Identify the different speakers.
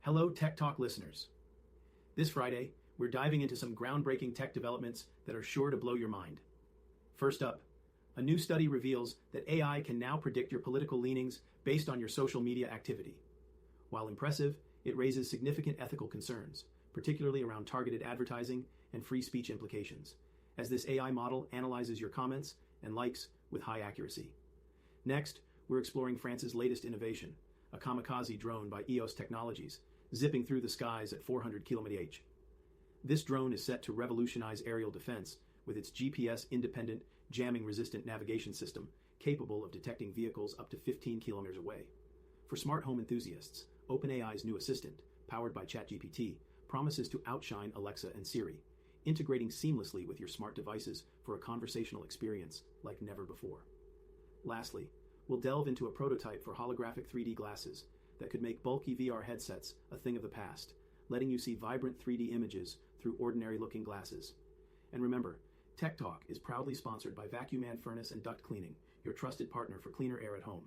Speaker 1: Hello, Tech Talk listeners. This Friday, we're diving into some groundbreaking tech developments that are sure to blow your mind. First up, a new study reveals that AI can now predict your political leanings based on your social media activity. While impressive, it raises significant ethical concerns, particularly around targeted advertising and free speech implications, as this AI model analyzes your comments and likes with high accuracy. Next, we're exploring France's latest innovation, a kamikaze drone by EOS Technologies, zipping through the skies at 400 km/h. This drone is set to revolutionize aerial defense with its GPS-independent, jamming-resistant navigation system capable of detecting vehicles up to 15 kilometers away. For smart home enthusiasts, OpenAI's new assistant, powered by ChatGPT, promises to outshine Alexa and Siri, integrating seamlessly with your smart devices for a conversational experience like never before. Lastly, we'll delve into a prototype for holographic 3D glasses that could make bulky VR headsets a thing of the past, letting you see vibrant 3D images through ordinary-looking glasses. And remember, Tech Talk is proudly sponsored by Vacuum Man Furnace and Duct Cleaning, your trusted partner for cleaner air at home.